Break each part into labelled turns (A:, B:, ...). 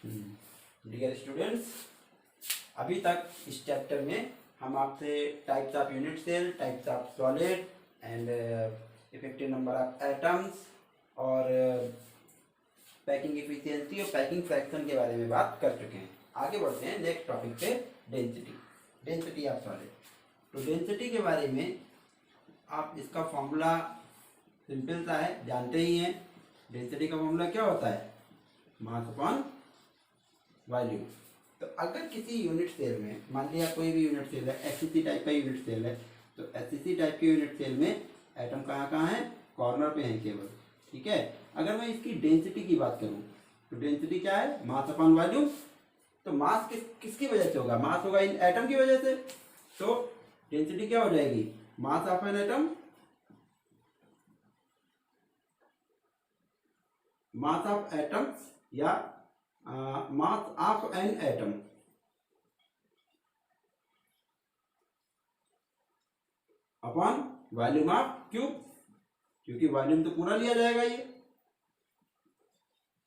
A: Dear students, अभी तक इस चैप्टर में हम आपसे types of unit cell, types of solid and effective number of atoms और पैकिंग इफिशियंसी और पैकिंग फ्रैक्शन के बारे में बात कर चुके हैं। आगे बढ़ते हैं नेक्स्ट टॉपिक पे, डेंसिटी ऑफ सॉलिड। तो डेंसिटी के बारे में आप इसका फॉर्मूला सिंपल सा है, जानते ही हैं। डेंसिटी का फॉर्मूला क्या होता है? Mass upon volume. तो अगर किसी यूनिट सेल में, मान लिया कोई भी यूनिट सेल है, एससीसी टाइप का यूनिट सेल है, तो एससीसी टाइप के यूनिट सेल में एटम कहाँ है? कॉर्नर पे है केवल, ठीक है। अगर मैं इसकी डेंसिटी की बात करूं तो डेंसिटी क्या है? Mass upon volume. तो मास किसकी वजह से होगा? मास होगा इन एटम की वजह से। तो डेंसिटी क्या हो जाएगी? Mass of an atom, mass of atoms या mass of an atom upon volume of cube, क्योंकि वॉल्यूम तो पूरा लिया जाएगा ये,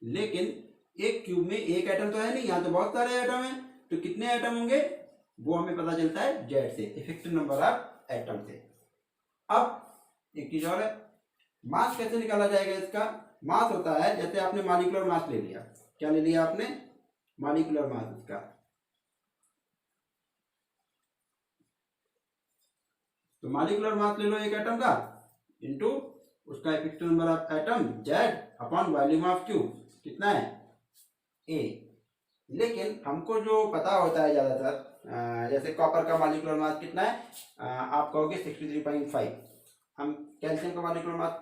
A: लेकिन एक क्यूब में एक एटम तो है नहीं, यहाँ तो बहुत सारे एटम हैं। तो कितने एटम होंगे वो हमें पता चलता है जेड से, इफेक्टिव नंबर ऑफ एटम से। अब एक चीज और है, मास कैसे निकाला जाएगा इसका? मास होता है, जैसे आपने मॉलिक्यूलर मास ले लिया। क्या ले लिया आपने? मॉलिक्यूलर मास इसका। तो मॉलिक्यूलर मास ले लो एक एटम का, इनटू उसका effective number of atom Z upon volume of cube, कितना है? ए। लेकिन हमको जो पता होता है ज्यादातर, जैसे कॉपर का मॉलिक्यूलर मास कितना है? आप कहोगे 63.5। हम कैल्शियम का molecular mass,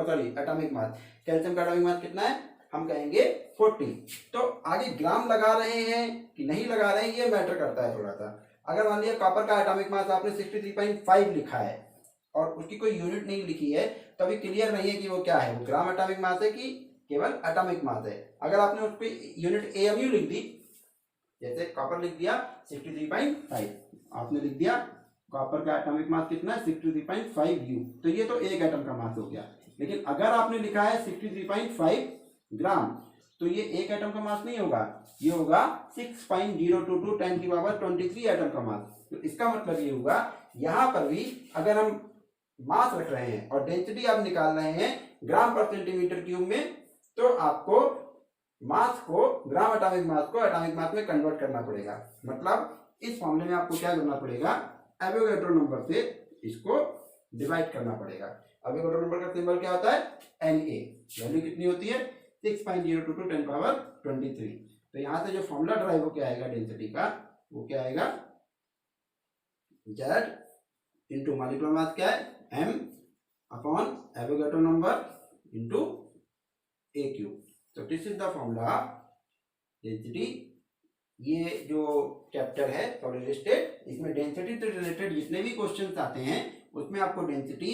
A: sorry atomic mass, calcium का एटॉमिक मास कितना है? हम कहेंगे 40। तो आगे ग्राम लगा रहे हैं कि नहीं लगा रहे हैं ये मैटर करता है थोड़ा सा। अगर मान लिया कॉपर का एटॉमिक मास आपने 63.5 लिखा है और उसकी कोई यूनिट नहीं लिखी है, तो अभी क्लियर नहीं है कि वो क्या है, वो ग्राम एटॉमिक मास है कि केवल एटॉमिक मास है। अगर आपने उस पर यूनिट एएमयू लिख दी, जैसे कॉपर लिख दिया 63.5, आपने लिख दिया कॉपर का एटॉमिक मास कितना है? 63.5 यू, तो ये तो एक एटम का मास हो गया। लेकिन अगर आपने लिखा है 63.5 ग्राम, तो ये एक एटम का मास नहीं होगा, ये होगा 6.022 10 की पावर 23 एटम का मास। तो इसका मतलब ये हुआ, यहां पर भी अगर हम मास रख रहे हैं और डेंसिटी आप निकाल रहे हैं ग्राम पर सेंटीमीटर क्यूब में, तो आपको मास को, ग्राम एटॉमिक मास को एटॉमिक मास में कन्वर्ट करना पड़ेगा। मतलब इस फॉर्मूले में आपको क्या करना पड़ेगा? एवोगैड्रो नंबर से इसको डिवाइड करना पड़ेगा। एवोगैड्रो नंबर का सिंबल क्या होता है? Na। वैल्यू कितनी होती है? 6.022 10 पावर 23। तो यहां से जो फॉर्मूला ड्राइव होकर आएगा डेंसिटी का, वो क्या आएगा? जेड इंटू मॉलिक्यूलर मास क्या है? m upon Avogadro number into ए क्यूब। तो this is the formula density. ये जो चैप्टर है सॉलिड स्टेट, इसमें डेंसिटी से रिलेटेड जितने भी क्वेश्चंस आते हैं उसमें आपको डेंसिटी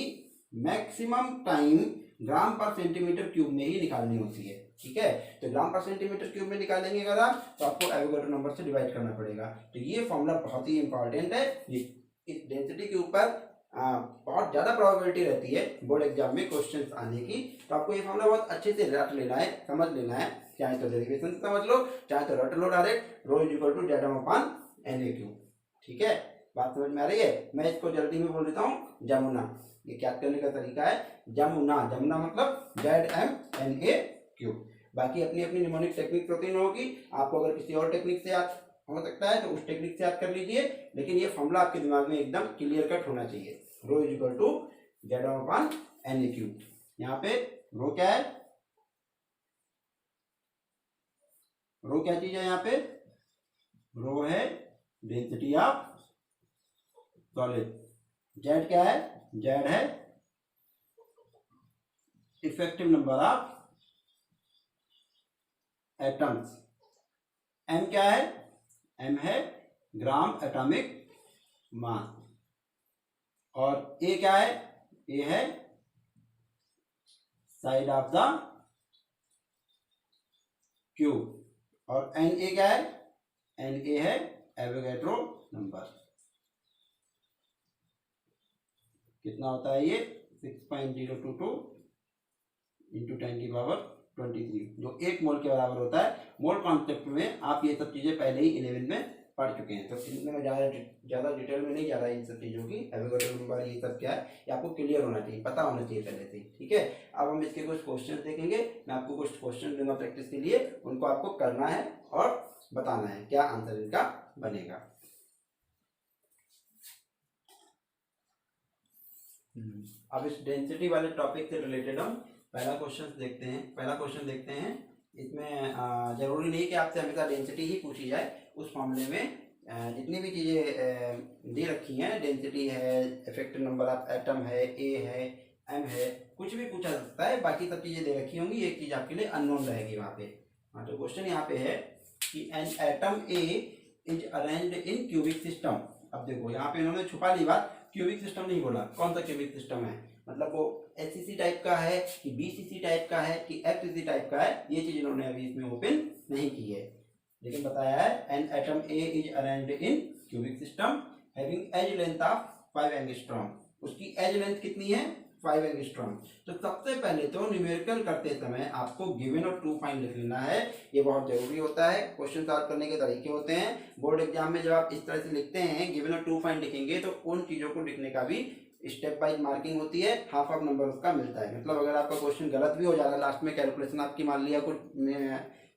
A: मैक्सिमम टाइम ग्राम पर सेंटीमीटर क्यूब में ही निकालनी होती है, ठीक है। तो ग्राम पर सेंटीमीटर क्यूब में निकालेंगे अगर आप, तो आपको एवोगैड्रो नंबर से डिवाइड करना पड़ेगा। तो ये फॉर्मूला बहुत ही इंपॉर्टेंट है। इस डेंसिटी के ऊपर बहुत ज्यादा प्रोबेबिलिटी रहती है बोर्ड एग्जाम में क्वेश्चंस आने की। तो आपको ये फॉर्मूला बहुत अच्छे से रट लेना है, समझ लेना है। चाहे तो डेरिवेशन समझ लो, चाहे तो रट लो direct, rho is equal to Z upon N A cube, ठीक है। बात समझ में आ रही है? मैं इसको जल्दी में बोल देता हूँ, जमुना। ये क्या करने का तरीका है? जमुना, जमुना मतलब Z M N A cube. बाकी अपनी अपनी निमोनिक टेक्निक प्रोटीन होगी, आपको अगर किसी और टेक्निक से याद हो सकता है तो उस टेक्निक से याद कर लीजिए, लेकिन ये फॉर्मूला आपके दिमाग में एकदम क्लियर कट होना चाहिए। Rho is equal to Z upon N A cube. यहाँ पे रो क्या है? रो क्या चीज है यहाँ पे? रो है डेंसिटी ऑफ सॉलिड। जेड क्या है? जेड है effective number of atoms. M क्या है? एम है ग्राम एटॉमिक मास। और ए क्या है? ए है साइड ऑफ द क्यूब। और एन ए क्या है? एन ए है एवोगैड्रो नंबर। कितना होता है ये? 6.022 इंटू 10 की पावर 23 जो 1 मोल के बराबर होता है। मोल कॉन्सेप्ट में आप ये सब चीज़ें पहले ही 11 में पढ़ चुके हैं, तो इनमें मैं ज़्यादा डिटेल में नहीं जा रहा है इन सब चीज़ों की। एवोगैड्रो नंबर ये सब क्या है ये आपको क्लियर होना चाहिए, पता होना चाहिए पहले से, ठीक है। अब हम इसके कुछ क्वेश्चन देखेंगे, मैं आपको कुछ क्वेश्चन दूंगा प्रैक्टिस के लिए, उनको आपको करना है और बताना है क्या आंसर इनका बनेगा। अब इस डेंसिटी वाले टॉपिक से रिलेटेड हम पहला क्वेश्चन देखते हैं। इसमें जरूरी नहीं कि आपसे हमेशा डेंसिटी ही पूछी जाए। उस मामले में जितनी भी चीज़ें दे रखी हैं, डेंसिटी है, इफेक्टिव नंबर ऑफ एटम है, ए है, एम है, कुछ भी पूछा जा सकता है। बाकी सब चीज़ें दे रखी होंगी, एक चीज़ आपके लिए अननोन रहेगी वहाँ पे। हाँ, तो क्वेश्चन यहाँ पे है कि N atom A is arranged in cubic system. अब देखो यहाँ पे इन्होंने छुपा ली बात, क्यूबिक सिस्टम नहीं बोला। कौन सा क्यूबिक सिस्टम है, मतलब वो एचसीसी टाइप का है कि बीसीसी टाइप का है कि एफसीसी टाइप का है, ये चीज इन्होंने अभी इसमें ओपन नहीं की है, लेकिन बताया है an atom A is arranged in cubic system having edge length of 5 angstrom. उसकी एज लेंथ कितनी है, 5 एंगस्ट्रॉम। तो सबसे पहले तो न्यूमेरिकल करते समय आपको गिवन और ट्रू फाइंड लिख लेना है, ये बहुत जरूरी होता है। क्वेश्चन सॉल्व करने के तरीके होते हैं बोर्ड एग्जाम में, जब आप इस तरह से लिखते हैं गिवन और ट्रू फाइंड लिखेंगे तो उन चीजों को लिखने का भी स्टेप वाइज मार्किंग होती है, हाफ ऑफ नंबर उसका मिलता है। मतलब अगर आपका क्वेश्चन गलत भी हो जा रहा है, लास्ट में कैलकुलेशन आपकी मान लिया कुछ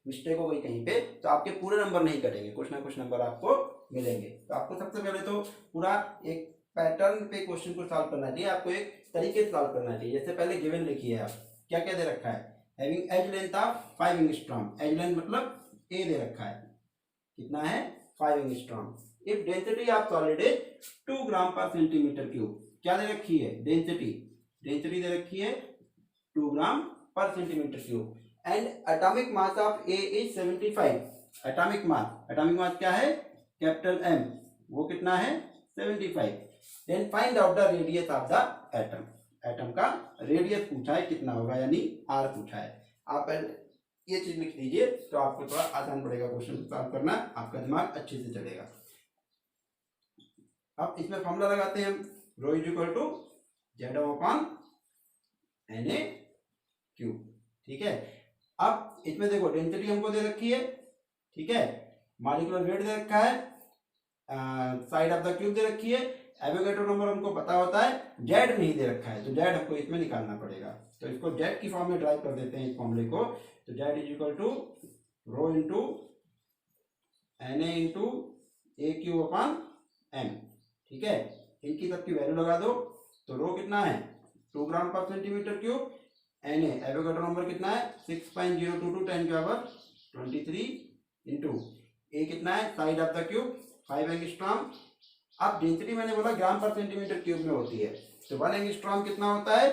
A: मिस्टेक हो गई कहीं पे, तो आपके पूरे नंबर नहीं कटेंगे, कुछ ना कुछ नंबर आपको मिलेंगे। तो आपको सबसे पहले तो पूरा एक पैटर्न पे क्वेश्चन को सॉल्व करना चाहिए, आपको एक तरीके से सॉल्व करना चाहिए। जैसे पहले गिवन लिखिए आप, क्या क्या दे रखा है, having edge length of 5 angstrom. Edge length मतलब ए दे रखा है, कितना है 5 angstrom. If density of solid is 2 gram per centimetre cube, क्या दे रखी है डेंसिटी दे रखी है 2 gram per centimetre cube. And atomic mass of A is 75। Atomic mass क्या है, कैपिटल एम, वो कितना है 75। Then find out the radius of the atom. Atom का रेडियस पूछा है कितना होगा, यानी आर पूछा है। आप ये चीज लिख दीजिए तो आपको थोड़ा आसान पड़ेगा क्वेश्चन सॉल्व करना, आपका दिमाग अच्छे से चलेगा। अब इसमें फॉर्मूला लगाते हैं हम, rho is equal to Z upon N A cube, ठीक है। अब इसमें देखो डेंसिटी हमको दे रखी है, ठीक है, मॉलिक्यूलर वेट दे रखा है, साइड ऑफ द क्यूब दे रखी है, एवोगैड्रो नंबर हमको पता होता है, जेड नहीं दे रखा है, तो जेड हमको इसमें निकालना पड़ेगा। तो इसको जेड की फॉर्म में ड्राइव कर देते हैं इस फॉर्मूले को। तो Z is equal to rho into N A into A cube upon M, ठीक है। इनकी सबकी वैल्यू लगा दो, तो रो कितना है 2 gram per centimetre cube, N A Avogadro number कितना है 6.022 10 की पावर 23 इंटू ए कितना है side of the cube 5 angstrom. अब डेंसिटी मैंने बोला ग्राम पर सेंटीमीटर क्यूब में होती है, तो 1 एंगस्ट्रॉम कितना होता है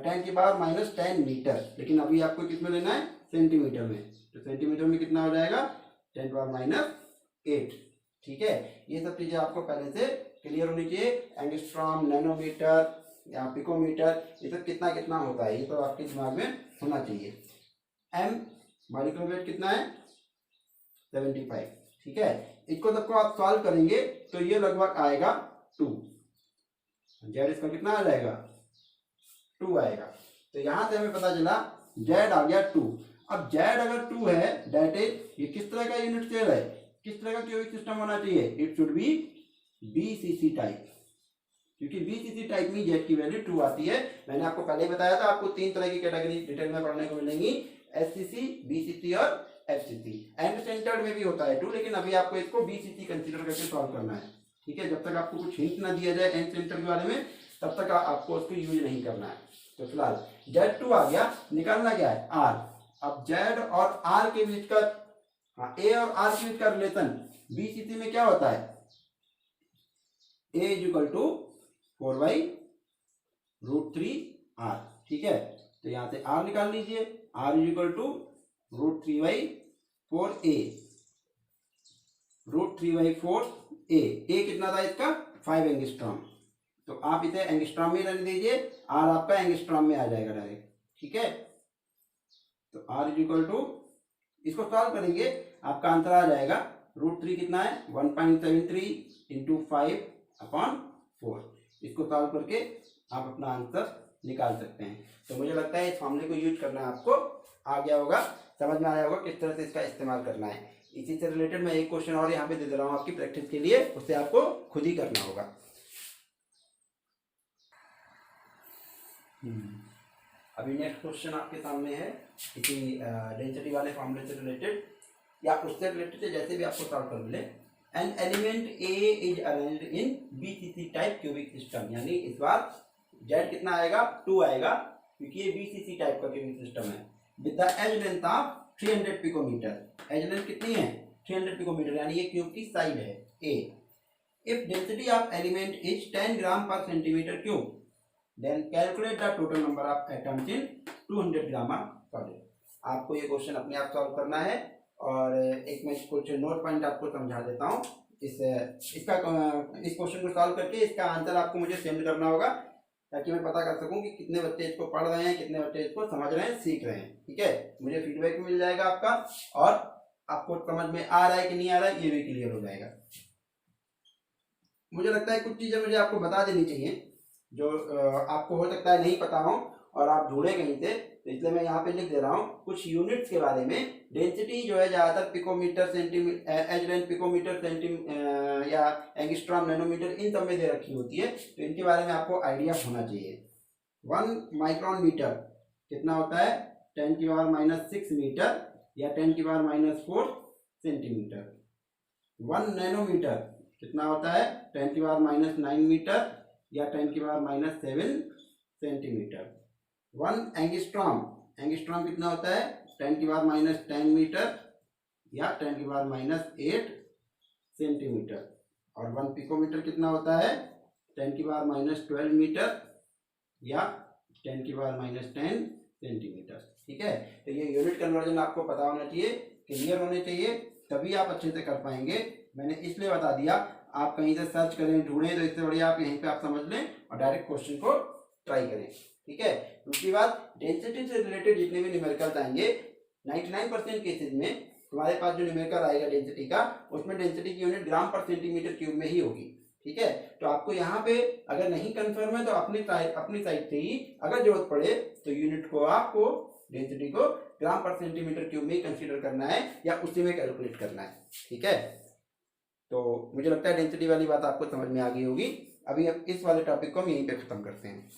A: 10 की पावर -10 मीटर, लेकिन अभी आपको किस में लेना है सेंटीमीटर में, तो सेंटीमीटर में कितना हो जाएगा 10 की पावर -8, ठीक है। ये सब चीजें आपको पहले से क्लियर होनी चाहिए। एंगस्ट्रॉम, नैनोमीटर या पिकोमीटर, ये सब कितना कितना होता है ये तो आपके दिमाग में होना चाहिए। एम मॉलिक्यूलर वेट कितना है 75, ठीक है। इसको सबको आप सॉल्व करेंगे तो ये लगभग आएगा 2, जेड इसका कितना आ जाएगा 2 आएगा। तो यहां से हमें पता चला जेड आ गया 2। अब जेड अगर 2 है, दैट इज ये किस तरह का यूनिट सेल है, किस तरह का क्यूबिक सिस्टम होना चाहिए, it should be BCC type, क्योंकि बीसीसी टाइप में जेड की वैल्यू 2 आती है। मैंने आपको पहले ही बताया था, आपको 3 तरह की कैटेगरी डिटेल में पढ़ने को मिलेंगी, एससीसी, बीसीसी और एफसीसी। एंड सेंटर्ड में भी होता है 2, लेकिन अभी आपको इसको बीसीसी कंसीडर करके सॉल्व करना है, ठीक है। जब तक आपको कुछ हिंट ना दिया जाए एंड सेंटर के बारे में, तब तक आपको उसको यूज नहीं करना है। तो फिलहाल जेड 2 आ गया, निकालना क्या है आर। अब जेड और आर के बीच का, हाँ ए और आर के बीच का रिलेशन बीसीसी में क्या होता है, ए इज इक्वल टू 4/√3r, ठीक है। तो यहां से r निकाल लीजिए, r is equal to √3/4a, √3/4a, a कितना था इसका 5 एंगस्ट्रॉम, तो आप इसे एंगस्ट्रॉम में रहने दीजिए, r आपका एंगस्ट्रॉम में आ जाएगा डायरेक्ट, ठीक है। तो r इज इक्वल टू, इसको सॉल्व करेंगे आपका आंसर आ जाएगा √3 कितना है 1.73 × 5/4। इसको सॉल्व करके आप अपना आंसर निकाल सकते हैं। तो मुझे लगता है इस फॉर्मूले को यूज करना आपको आ गया होगा, समझ में आया होगा किस तरह से इसका इस्तेमाल करना है। इसी से रिलेटेड मैं एक क्वेश्चन और यहाँ पे दे रहा हूँ आपकी प्रैक्टिस के लिए, उससे आपको खुद ही करना होगा। अभी नेक्स्ट क्वेश्चन आपके सामने है इसी डेंसिटी वाले फॉर्मूले से रिलेटेड या उससे रिलेटेड, जैसे भी आपको सॉल्व कर मिले। An element A is arranged in BCC type cubic system, यानी इस बार जेड कितना आएगा, 2 आएगा, क्योंकि ये बीसीसी टाइप का क्यूबिक सिस्टम है। With the edge length of 300 picometre, edge length कितनी है 300 पिकोमीटर, यानी ये क्यूब की साइड है A. If density of element is 10 gram per centimetre cube, then calculate the total number of atoms in 200 gram of solid. आपको ये question अपने आप सॉल्व करना है, और एक मैं कुछ नोट पॉइंट आपको समझा देता हूँ। इस क्वेश्चन को सॉल्व करके इसका आंसर आपको मुझे सेंड करना होगा, ताकि मैं पता कर सकूं कि कितने बच्चे इसको पढ़ रहे हैं, कितने बच्चे इसको समझ रहे हैं, सीख रहे हैं। ठीक है, मुझे फीडबैक मिल जाएगा आपका, और आपको समझ में आ रहा है कि नहीं आ रहा है ये भी क्लियर हो जाएगा। मुझे लगता है कुछ चीज़ें मुझे आपको बता देनी चाहिए जो आपको हो सकता है नहीं पता हो और आप ढूंढे कहीं से, तो इसलिए मैं यहाँ पे लिख दे रहा हूँ कुछ यूनिट्स के बारे में। डेंसिटी जो है ज़्यादातर picometre, centimetre, edge length picometre, या एंगस्ट्रॉम, नैनोमीटर, इन सब में दे रखी होती है, तो इनके बारे में आपको आइडिया होना चाहिए। 1 माइक्रोन मीटर कितना होता है 10⁻⁻6 मीटर या 10⁻⁻4 सेंटीमीटर। 1 नैनोमीटर कितना होता है 10⁻⁹ मीटर या 10⁻⁷ सेंटीमीटर। 1 एंगस्ट्रॉम, एंगस्ट्रॉम कितना होता है 10⁻⁻10 मीटर या 10⁻⁸ सेंटीमीटर। और 1 पिकोमीटर कितना होता है 10⁻12 मीटर या 10⁻10 सेंटीमीटर। ठीक है, तो ये यूनिट कन्वर्जन आपको पता होना चाहिए, क्लियर होने चाहिए, तभी आप अच्छे से कर पाएंगे। मैंने इसलिए बता दिया, आप कहीं से सर्च करें, ढूंढें, तो इससे बढ़िया आप यहीं पे आप समझ लें और डायरेक्ट क्वेश्चन को ट्राई करें। ठीक है, दूसरी बात, डेंसिटी से रिलेटेड जितने भी न्यूमेरिकल्स आएंगे 99% केसेज में तुम्हारे पास जो न्यूमेरिकल आएगा डेंसिटी का, उसमें डेंसिटी की यूनिट ग्राम पर सेंटीमीटर क्यूब में ही होगी। ठीक है, तो आपको यहाँ पे अगर नहीं कंफर्म है तो अपनी साइड से ही अगर जरूरत पड़े तो यूनिट को आपको डेंसिटी को ग्राम पर सेंटीमीटर क्यूब में ही कंसीडर करना है या उसी में कैलकुलेट करना है। ठीक है, तो मुझे लगता है डेंसिटी वाली बात आपको समझ में आ गई होगी। अभी अब इस वाले टॉपिक को हम यहीं पे खत्म करते हैं।